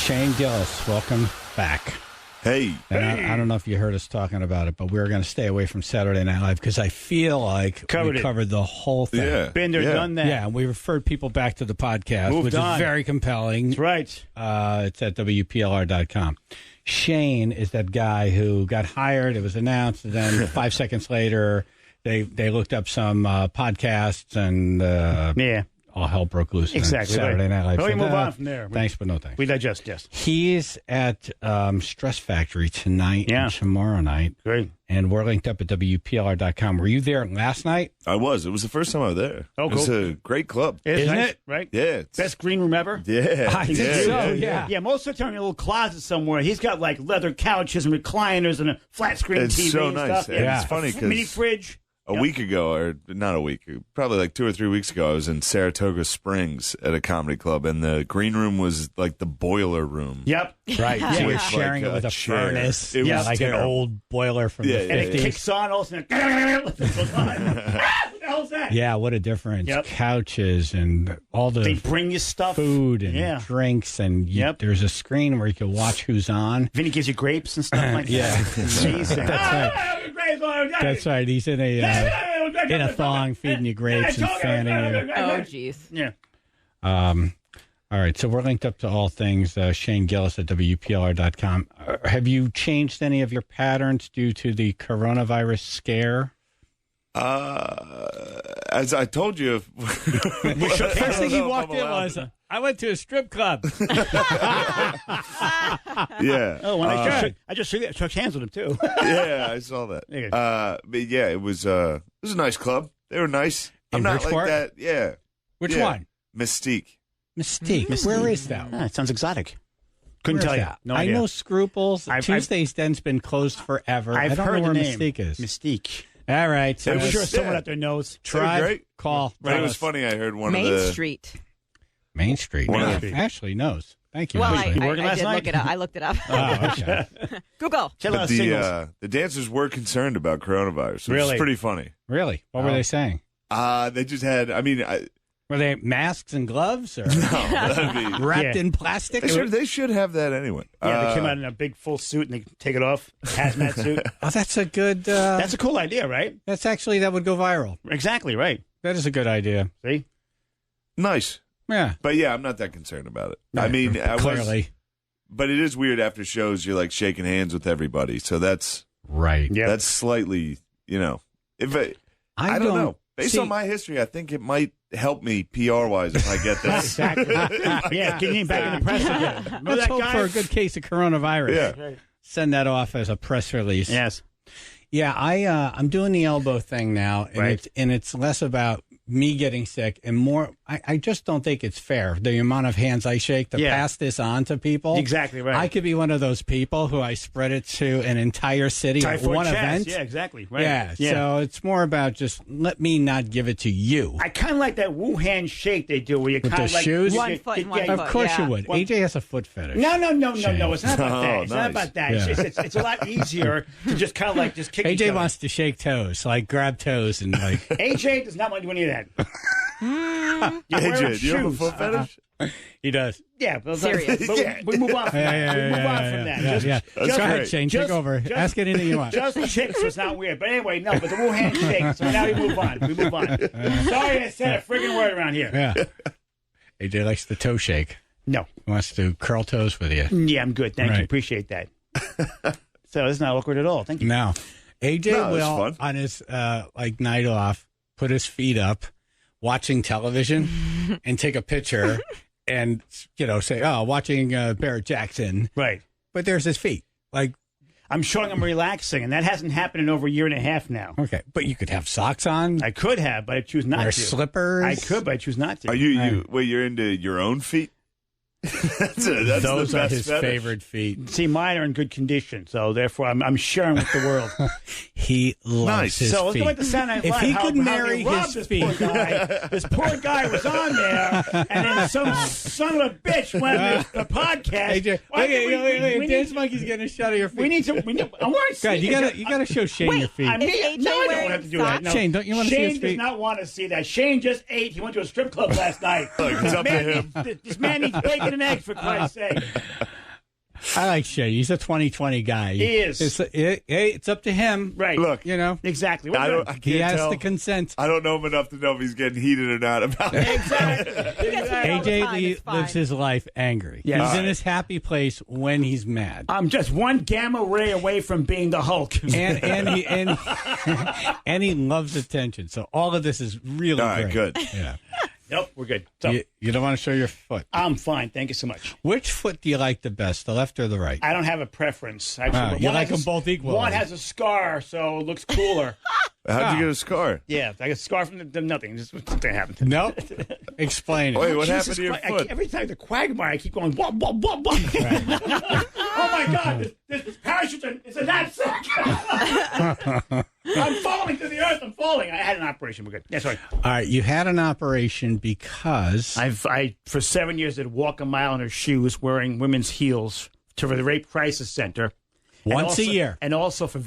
Shane Gillis, welcome back. Hey. I don't know if you heard us talking about it, but we're going to stay away from Saturday Night Live because I feel like we covered the whole thing. Yeah. Been there, done that. Yeah, and we referred people back to the podcast, which is very compelling. That's right. It's at WPLR.com. Shane is that guy who got hired. It was announced, and then 5 seconds later, they looked up some podcasts, and all hell broke loose. Exactly. Saturday Night Live. Well, we move on from there. Thanks, but no thanks. We digest, yes. He's at Stress Factory tonight and tomorrow night. Great. And we're linked up at WPLR.com. Were you there last night? I was. It was the first time I was there. Oh, cool. It's a great club. Isn't it? Right? Yeah. Best green room ever? Yeah. I think so, yeah. Yeah, most of the time in a little closet somewhere. He's got like leather couches and recliners and a flat screen It's TV so and nice. stuff. And it's funny Mini because fridge. a week ago, or not a week, probably like 2 or 3 weeks ago, I was in Saratoga Springs at a comedy club, and the green room was like the boiler room. Yep. Right. So you're With, sharing like, it with a a chair. furnace. It was like terrible. an old boiler from the 50s. And it kicks on, all of a sudden, what the hell's that? Yeah, what a difference. Yep. Couches and all the They bring you stuff. food and drinks, and there's a screen where you can watch who's on. Vinny gives you grapes and stuff like that. Yeah. Amazing. That's right. He's in a thong feeding you grapes and fanning you. Oh, jeez. Yeah. All right, so we're linked up to all things Shane Gillis at WPLR.com. Have you changed any of your patterns due to the coronavirus scare? As I told you, First thing he walked in was, I went to a strip club. Yeah. Oh, when I just shook hands with him, too. Yeah, I saw that. But yeah, it was a nice club. They were nice. I'm not Bridgeport? like that. Yeah. Which one? Mystique. Mystique. Where is that? It sounds exotic. Couldn't Where's tell you. that? No I idea. know Scruples. Tuesday's Den's been closed forever. I don't know where Mystique is. Mystique. All right. So I'm sure was- someone yeah. out there knows. try great. call. But it was funny. I heard one Main of the Street. Main Street. One of Yeah, the- Ashley knows. Thank you. Well, Ashley. I working last did night? look it up. I looked it up. Oh, okay. Google. Tell But us singles. the dancers were concerned about coronavirus, which Really? is pretty funny. Really? What were they saying? They just had. I mean, Were they masks and gloves or that'd be, wrapped Yeah. in plastic? they should have that anyway. Yeah, they came out in a big full suit and they take it off. Hazmat suit. Oh, that's a good. That's a cool idea, right? That would go viral. Exactly, right. That is a good idea. See? Nice, Yeah. but yeah, I'm not that concerned about it. I mean, Clearly. but it is weird after shows. You're like shaking hands with everybody, so that's Right. Yeah. that's slightly, if I don't know. Based on my history, I think it might help me PR wise if I get this. Exactly. Yeah, get you back in the press again. Remember Let's that hope guy? for a good case of coronavirus. Yeah. Send that off as a press release. Yes. Yeah, I'm doing the elbow thing now, and it's less about me getting sick and more. I just don't think it's fair the amount of hands I shake to pass this on to people. Exactly right. I could be one of those people who I spread it to an entire city at Typhoid one Chaz. event. Yeah, exactly. Right. Yeah, so it's more about just let me not give it to you. I kind of like that Wuhan shake they do where you With kind the of like shoes? One foot and one Of foot, course yeah. you would. Well- AJ has a foot fetish. No. It's not about that. Oh, It's not nice. about that. Yeah. It's a lot easier to just kind of like just kick each AJ other. wants to shake toes, like grab toes and like. AJ does not want to do any of that. You're wearing AJ, do you have a shoes. foot fetish? He does. Yeah, but Serious. we move on from that. We move on from that. Yeah. That's Go ahead, great. Shane. Take over. Ask anything you want. Just chicks, so it's not weird. But anyway, no, but the Wuhan shake. So now we move on. Sorry I said a friggin' word around here. Yeah. AJ likes the toe shake. No. He wants to curl toes with you. Yeah, I'm good. Thank you. Right. Appreciate that. So it's not awkward at all. Thank you. Now, AJ No, it's will, fun. on his night off, put his feet up, watching television, and take a picture and, say, watching Barrett Jackson. Right. But there's his feet. Like, I'm showing I'm relaxing, and that hasn't happened in over a year and a half now. okay. But you could have socks on, I could have, but I choose not wear to. slippers. I could, but I choose not to. Are you're into your own feet? that's Those the are best his fetish. favorite feet. See, mine are in good condition, so therefore I'm sharing with the world. He loves Nice. his So let's feet. go back to Saturday Night If Live. he how- could how marry they robbed his this poor feet. guy. This poor guy was on there, and then some son of a bitch went on the podcast. AJ, Why did wait. we Dance need- Monkey's getting a shot of your feet. We need to. I'm wearing. God, you gotta show Shane your feet. I mean, AJ no, I don't wearing have to do that. No. Shane, don't you wanna see Shane his does feet? not want to see that. Shane just ate. He went to a strip club last night. Look, it's up to him. This man eats bacon an egg, for Christ's sake. I like Shay. He's a 2020 guy. He is. It's up to him. Right. Look, You know, Exactly. I We're he can't has tell. to consent. I don't know him enough to know if he's getting heated or not about it. Exactly. He gets heat all the AJ time, it's fine. lives his life angry. Yes. He's in his happy place when he's mad. I'm just one gamma ray away from being the Hulk. And he loves attention. So all of this is really All right, great. good. Yeah. Nope, we're good. So You don't want to show your foot. I'm fine. Thank you so much. Which foot do you like the best, the left or the right? I don't have a preference. Actually, but you one like has them both equally. One has a scar, so it looks cooler. How'd you get a scar? Yeah, I got a scar from nothing. Just something happened. Nope. Explain it. Wait, what Jesus happened to your Christ, foot? every time the quagmire, I keep going, whoa, whoa, whoa, whoa. Oh, my God, this parachute is a knapsack. I'm falling to the earth. I'm falling. I had an operation. We're good. Yeah, sorry. All right, you had an operation because I for 7 years, did walk a mile in her shoes wearing women's heels to the Rape Crisis Center. once a year. And also for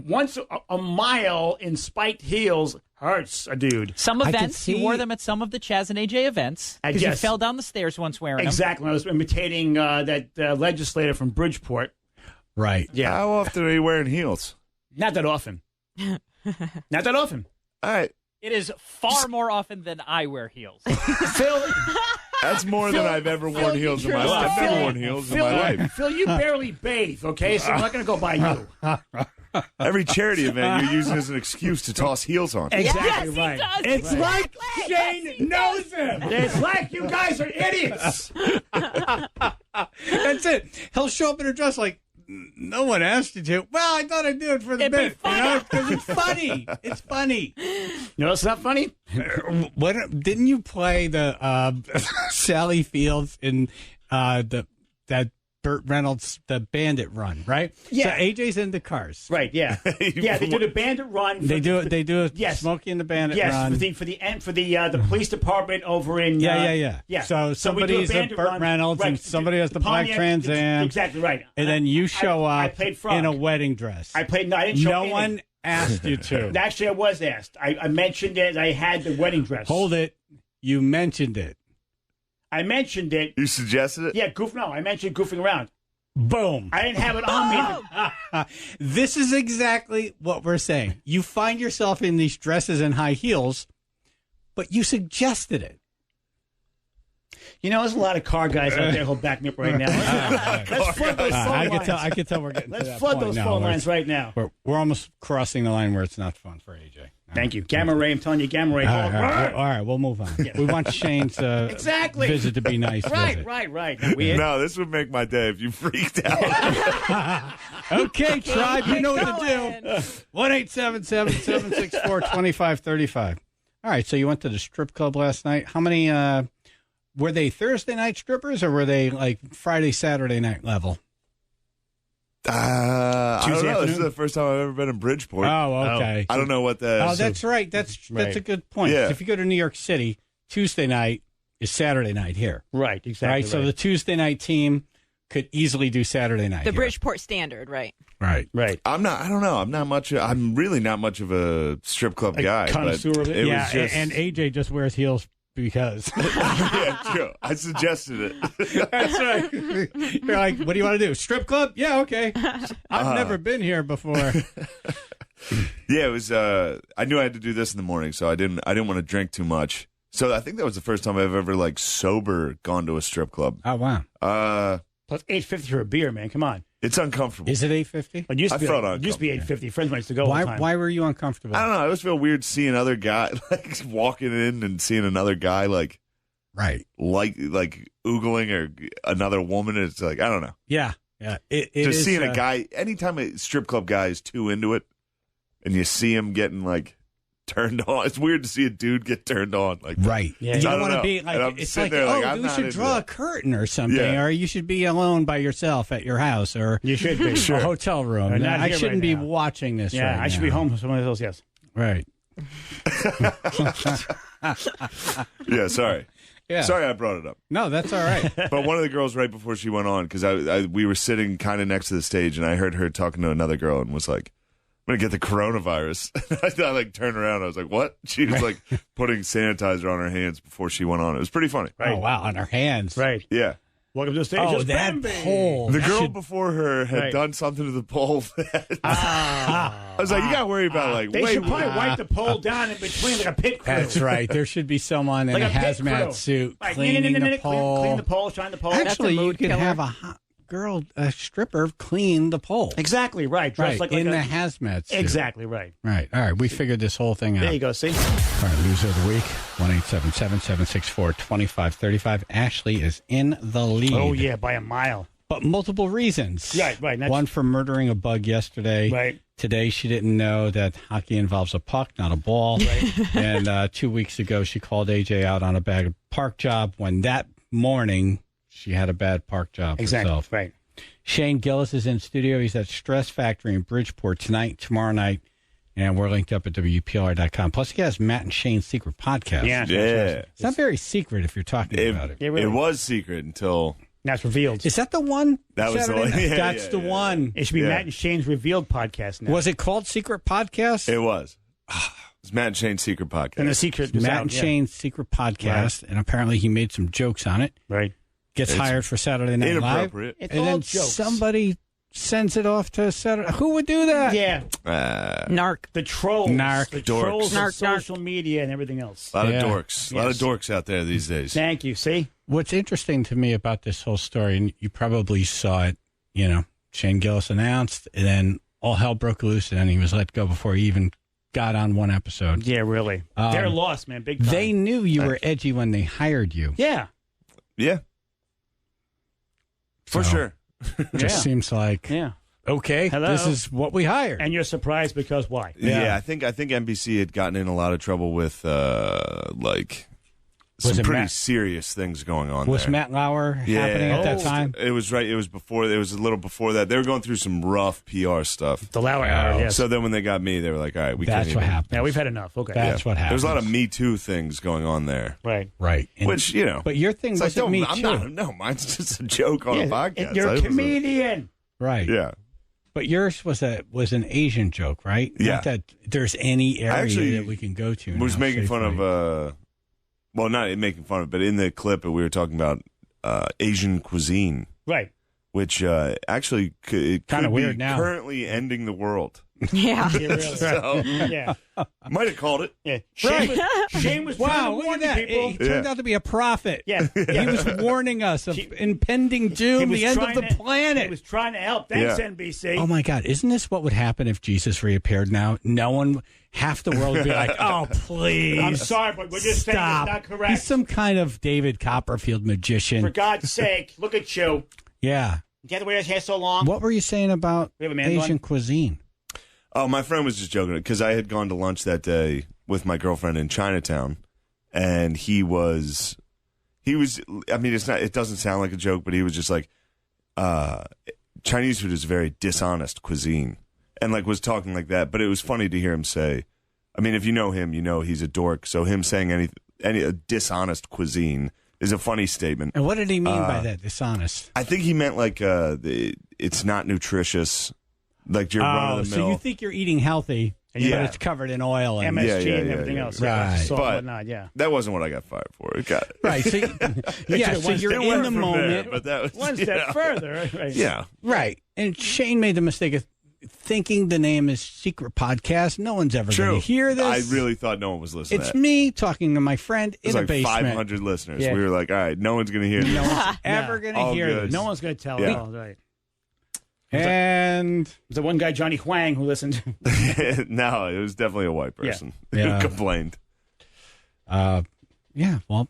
once a mile in spiked heels hurts a dude. Some I can events, see- you wore them at some of the Chaz and AJ events. I Because you guess. fell down the stairs once wearing them. Exactly. When I was imitating that legislator from Bridgeport. Right. Yeah. How often are you wearing heels? Not that often. Not that often. All right. It is far more often than I wear heels. Phil, That's more than I've ever worn heels in my life. I've never worn heels in my life. Phil, you barely bathe, okay? So I'm not going to go by you. Every charity event you're using as an excuse to toss heels on. Exactly Yes, he right. does. It's like Yes, Shane knows him. It's like you guys are idiots. That's it. He'll show up in a dress like, no one asked you to. Well, I thought I'd do it for the It'd be bit. Because it's funny. It's funny. You know, it's not funny. What didn't you play the Sally Fields in that Burt Reynolds the Bandit Run, right? Yeah. So AJ's into cars. Right, yeah. Yeah, they do the bandit run. They do a Yes. Smokey and the Bandit Yes, Run. for the police department over in Yeah. yeah. So we do somebody's a bandit Burt run, Reynolds and somebody has the black Pontiac, Trans Am. Exactly right. And then you show I up played frog. in a wedding dress. I played. No, I didn't show No any. one asked you to. Actually, I was asked. I mentioned it. I had the wedding dress. Hold it. You mentioned it. I mentioned it. You suggested it? Yeah, I mentioned goofing around. Boom. I didn't have it on me. This is exactly what we're saying. You find yourself in these dresses and high heels, but you suggested it. You know, there's a lot of car guys out there who'll back me up right now. Let's flood those phone I lines. can tell we're getting to Let's that flood point those now phone where lines right now. We're almost crossing the line where it's not fun for AJ. Thank you. Gamma Ray, I'm telling you, Gamma Ray. All right, we'll move on. We want Shane's Exactly. visit to be nice. Right. No, this would make my day if you freaked out. Okay, tribe, you know what to do. Going. 1-877-764-2535. All right, so you went to the strip club last night. How many, were they Thursday night strippers or were they like Friday, Saturday night level? I don't Tuesday know. This is afternoon? the first time I've ever been in Bridgeport. Oh, okay. I don't know what the. Oh, that's right. That's a good point. Yeah. If you go to New York City, Tuesday night is Saturday night here. Right, exactly. Right? So the Tuesday night team could easily do Saturday night The here. Bridgeport Standard, right? Right. right. I don't know. I'm really not much of a strip club guy. But connoisseur of it? it Yeah, was just. and AJ just wears heels because. yeah, true. I suggested it. That's right. You're like, what do you want to do? Strip club? Yeah, okay. I've never been here before. Yeah, it was. I knew I had to do this in the morning, so I didn't want to drink too much. So I think that was the first time I've ever like sober gone to a strip club. Oh, wow. Plus $8.50 for a beer, man. Come on. It's uncomfortable. Is it $8.50? It used to I be felt it used to be $8.50. Friends used to go all the time. Why were you uncomfortable? I don't know. I always feel weird seeing other guy like walking in and seeing another guy like oogling or another woman. It's like I don't know. Yeah. It Just is, seeing a guy. Anytime a strip club guy is too into it, and you see him getting like turned on, it's weird to see a dude get turned on. Like Right. Yeah. You I don't don't want to know. be And I'm like, it's sitting like, there like, oh, I'm we not should into draw a that. curtain or something, Yeah. or you should be alone by yourself at your house or You should be. a hotel room. Or not I here shouldn't right be now. watching this Yeah, right I should now. be home with someone else, yes. Right. yeah, sorry. Yeah. Sorry I brought it up. No, that's all right. But one of the girls right before she went on, because we were sitting kind of next to the stage, and I heard her talking to another girl and was like, I'm going to get the coronavirus. I like turned around. I was like, what? She was like putting sanitizer on her hands before she went on. It was pretty funny. Oh, wow. On our hands. Right. Yeah. Welcome to the stage. Oh, It's that Bambi. pole. The That girl should- before her had Right. done something to the pole. I was like, you got to worry about like, They wait, should probably wipe the pole down in between like a pit crew. That's right. There should be someone in Like a a pit hazmat crew. suit Like, cleaning the pole. Clean the pole, shine the pole. Actually, you mood could killer. have a hot girl, a stripper, clean the pole. Exactly right. Dressed Right, like in a, the hazmat suit. Exactly right. Right. All right. We figured this whole thing out. There you go. See? All right. Loser of the week, 1-877-764-2535. Ashley is in the lead. Oh yeah, by a mile. But multiple reasons. Right. That's, One for murdering a bug yesterday. Right. Today, she didn't know that hockey involves a puck, not a ball. Right. And 2 weeks ago, she called AJ out on a bad park job when that morning she had a bad park job Exactly. herself. Right. Shane Gillis is in studio. He's at Stress Factory in Bridgeport tonight, tomorrow night, and we're linked up at WPLR.com. Plus, he has Matt and Shane's secret podcast. Yeah. yeah. It's not very secret if you're talking about it. Yeah, really. It was secret until That's revealed. Is that the one? That was the Saturday one. night? Yeah, That's yeah, the yeah. one. It should be Yeah. Matt and Shane's Revealed podcast now. Was it called Secret Podcast? it was. It's Matt and Shane's secret podcast. And the secret is Matt out, and yeah. Shane's secret podcast, and apparently he made some jokes on it. Right. Gets It's hired for Saturday Night Live, Inappropriate. It's and all then jokes. somebody sends it off to Saturday. Who would do that? Yeah. Narc. The trolls. Narc. The Dorks. trolls of Narc. social media and everything else. A lot Yeah. of dorks. A lot of Yes. dorks out there these days. Thank you. See? What's interesting to me about this whole story, and you probably saw it, Shane Gillis announced, and then all hell broke loose, and then he was let go before he even got on one episode. Yeah, really. They're lost, man. Big time. They knew you were edgy when they hired you. Yeah. Yeah. For So- sure. It just seems like, Yeah. okay, Hello. this is what we hired. And you're surprised because why? Yeah, I think NBC had gotten in a lot of trouble with Was some it pretty Matt- serious things going on Was there. Matt Lauer happening at that Oh. time? It was right. It was before. It was a little before that. They were going through some rough PR stuff. The Lauer hour, yes. So then when they got me, they were like, "All right, we That's can't what even." happened. yeah, we've had enough. Okay. That's what happened. There's a lot of Me Too things going on there, Right. Right. And- which But your thing it's like, wasn't me I'm too. not. No, mine's just a joke on a podcast. You're I a wasn't- comedian. Right. Yeah. But yours was an Asian joke, right? Yeah. Not that there's any area actually that we can go to. Was now making fun safely. of. Well, not making fun of, but in the clip we were talking about Asian cuisine, Right. which actually it Kinda could weird be now. currently ending the world. Yeah. Yeah, really. So Yeah. might have called it. Yeah. Shane was trying Wow, to look warn at that. people. He turned Yeah. out to be a prophet. Yeah. He was warning us of impending doom, the end of the He planet. was trying to help. Thanks, Yeah. NBC. Oh my God! Isn't this what would happen if Jesus reappeared now? No one, half the world would be like, "Oh, please!" I'm sorry, but we're just saying Stop. it's not correct. He's some kind of David Copperfield magician. For God's sake, look at you. Yeah. You have to wear his hair so long. What were you saying about We have a man Asian going? cuisine? Oh, my friend was just joking because I had gone to lunch that day with my girlfriend in Chinatown, and he was. I mean, it's not. It doesn't sound like a joke, but he was just like, Chinese food is very dishonest cuisine, and like was talking like that. But it was funny to hear him say. I mean, if you know him, you know he's a dork. So him saying any dishonest cuisine is a funny statement. And what did he mean by that? Dishonest. I think he meant like it's not nutritious, like you're run of the so mill. you think you're eating healthy, Yeah. but it's covered in oil and MSG Yeah, and yeah, everything yeah, else. yeah. Right. Salt and But- whatnot, yeah. That wasn't what I got fired for. It got right. So, yeah, so you're It in went the from moment, there, but that was One you step know. further. Right. Yeah, right? And Shane made the mistake of thinking the name is Secret Podcast. No one's ever going true. to hear this. I really thought no one was listening. It's to that. me talking to my friend It was in a like basement. 500 listeners. Yeah. We were like, all right, no one's going to hear No this. one's ever going to All hear good. this. No one's going to tell Yeah. it all. Right. And There's the one guy, Johnny Huang, who listened. No, it was definitely a white person Yeah. who complained. yeah, well,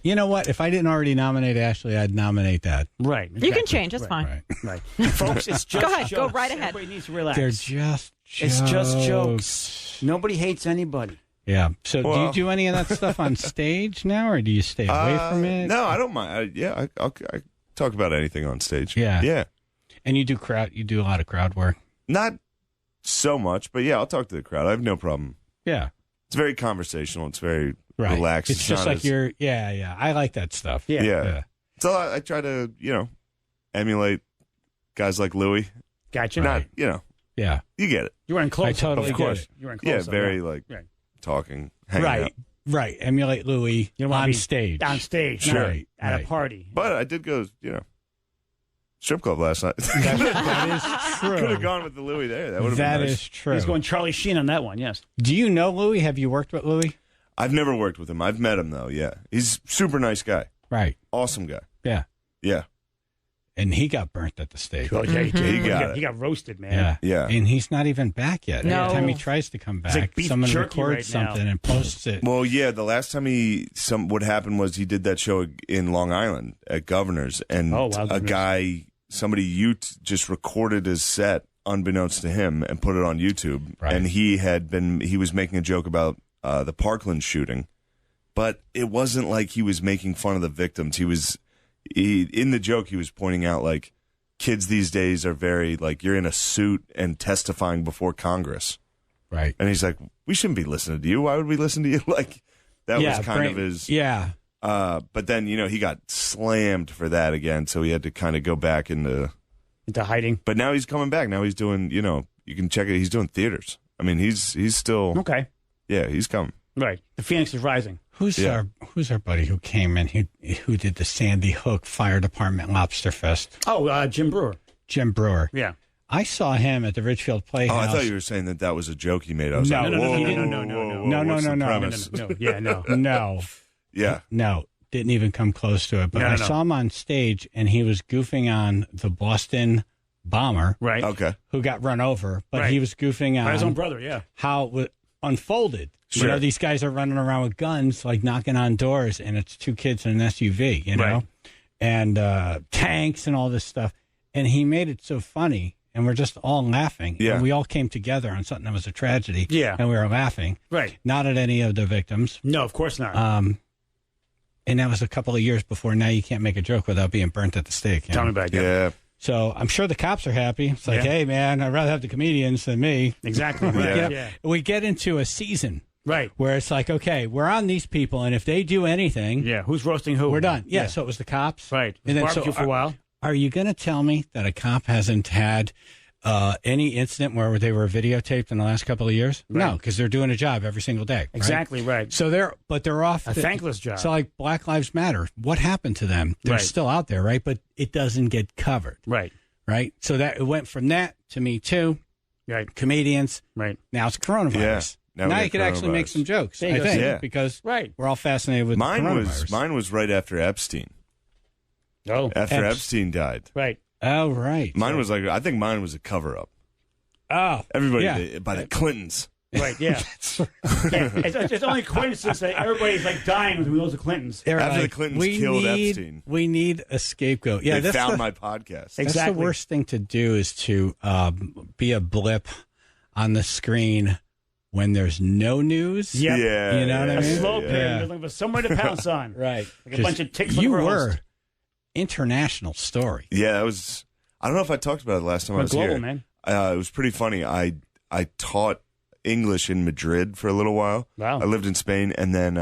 you know what? If I didn't already nominate Ashley, I'd nominate that. Right. You can change. That's fine. Right. Right. Folks, it's just Go ahead. Go jokes. right ahead. Everybody needs to relax. They're just jokes. It's just jokes. Nobody hates anybody. Yeah. So do you Well- do any of that stuff on stage now, or do you stay away from it? No, I don't mind. I talk about anything on stage. Yeah. Yeah. And you do a lot of crowd work. Not so much, but yeah, I'll talk to the crowd. I have no problem. Yeah. It's very conversational. It's very Right. relaxed. It's just not like as- you're. Yeah. I like that stuff. Yeah. Yeah. So I try to, emulate guys like Louis. Gotcha. Not, Yeah. you get it. You were in close. I totally Of course. get it. You were in Yeah, close. very like Right. talking, hanging Right. out. Right. Emulate Louis You don't wanna on be stage. On stage. Sure. Right. At Right. a party. But I did go, strip club last night. That is true. Could have gone with the Louis there. That would have been That nice. is true. He's going Charlie Sheen on that one, yes. Do you know Louis? Have you worked with Louis? I've never worked with him. I've met him though. Yeah, he's super nice guy. Right. Awesome guy. Yeah. Yeah. And he got burnt at the stake. Oh, yeah, He got got roasted, man. Yeah. Yeah. And he's not even back yet. No. Every time he tries to come It's like back, beef someone jerky records right now. something and posts it. Well, yeah. The last time what happened was he did that show in Long Island at Governor's, and Oh, wow, a Governor's. guy, just recorded his set unbeknownst to him and put it on YouTube. Right. And he was making a joke about the Parkland shooting, but it wasn't like he was making fun of the victims. In the joke, he was pointing out like kids these days are very like you're in a suit and testifying before Congress. Right. And he's like, we shouldn't be listening to you. Why would we listen to you? Like, that was kind of his. Yeah. But then, he got slammed for that again. So he had to kind of go back into hiding. But now he's coming back. Now he's doing, you can check it. He's doing theaters. I mean, he's still. Okay. Yeah, he's coming. Right. The Phoenix is rising. Who's our buddy who came in who did the Sandy Hook Fire Department Lobster Fest? Oh, Jim Brewer. Jim Brewer. Yeah. I saw him at the Ridgefield Playhouse. Oh, I thought you were saying that was a joke he made. I was No, like, no, whoa, he whoa, didn't. whoa, No, whoa, no, whoa, no, what's no, the no, premise? No. Yeah, no. No. Yeah. No. Didn't even come close to it. But No, I no. saw him on stage, and he was goofing on the Boston bomber Right. Okay. who got run over. But Right. he was goofing By his own on brother, yeah. how it unfolded. Sure. These guys are running around with guns, like knocking on doors, and it's two kids in an SUV, Right. and tanks and all this stuff. And he made it so funny, and we're just all laughing. Yeah. And we all came together on something that was a tragedy. Yeah. And we were laughing. Right. Not at any of the victims. No, of course not. And that was a couple of years before. Now you can't make a joke without being burnt at the stake. Tell me about it. Yeah. So I'm sure the cops are happy. It's like, Yeah. hey, man, I'd rather have the comedians than me. Exactly. Right. Yeah. We get into a season Right. where it's like, okay, we're on these people, and if they do anything, Yeah. Who's roasting who? we're done. Yeah, so it was the cops. Right. And then, Barbecue for a while. Are you going to tell me that a cop hasn't had any incident where they were videotaped in the last couple of years? Right. No, because they're doing a job every single day. Right? Exactly right. So they're off. A thankless job. So like Black Lives Matter, what happened to them? They're Right. still out there, right? But it doesn't get covered, Right. right? So that it went from that to Me Too, Right. comedians. Right. Now it's coronavirus. Now we Now got you could actually make coronavirus. some jokes, There you I go. think, Yeah. because Right. we're all fascinated with Mine coronavirus. was right after Epstein. Oh. After Epps. Epstein died. Right. Oh, right. Mine was like, I think mine was a cover up. Oh, Everybody yeah. did, by the Clintons. Right. Yeah. Yeah. It's only a coincidence that everybody's like dying when we lose the Clintons. They're After the like, Clintons we killed need, Epstein. We need a scapegoat. Yeah, They that's found the, my podcast. that's Exactly. the worst thing to do is to be a blip on the screen when there's no news. Yep. Yeah. You know what I A mean? slow Yeah. period. You're looking for somewhere to pounce on. Right. Like a bunch of ticks on You the roast. were international story. Yeah, that was. I don't know if I talked about it last time I We're was global, here. man. It was pretty funny. I taught English in Madrid for a little while. Wow. I lived in Spain, and then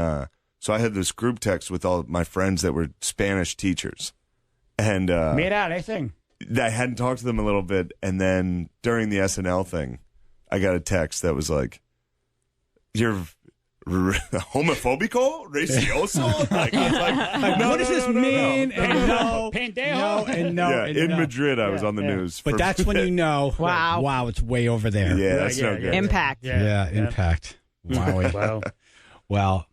so I had this group text with all my friends that were Spanish teachers, and Made out anything. I hadn't talked to them a little bit, and then during the SNL thing, I got a text that was like, "You're homophobico, racioso." Like, I was like, no, what does no, this no, no, mean? no. And no, Pendejo. no, and no, Yeah, and in no. Madrid, I was on the yeah. news. But for- that's when you know. Wow. Wow, it's way over there. Yeah, that's no good. Impact. Yeah, impact. Wow. Wow. Well,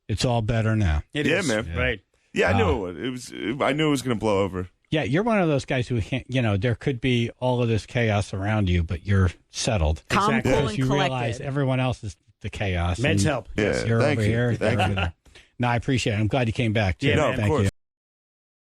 it's all better now. It Yeah, is. man. Right. Yeah, I knew it would. I knew it was going to blow over. Yeah, you're one of those guys who can't, there could be all of this chaos around you, but you're settled. Calm, Exactly. cool, Because and you realize collected. everyone else is the chaos. Meds and help. Yeah, You're thank over you. here. Thank they're you. over there. No, I appreciate it. I'm glad you came back. Too. Yeah, No, man. of course.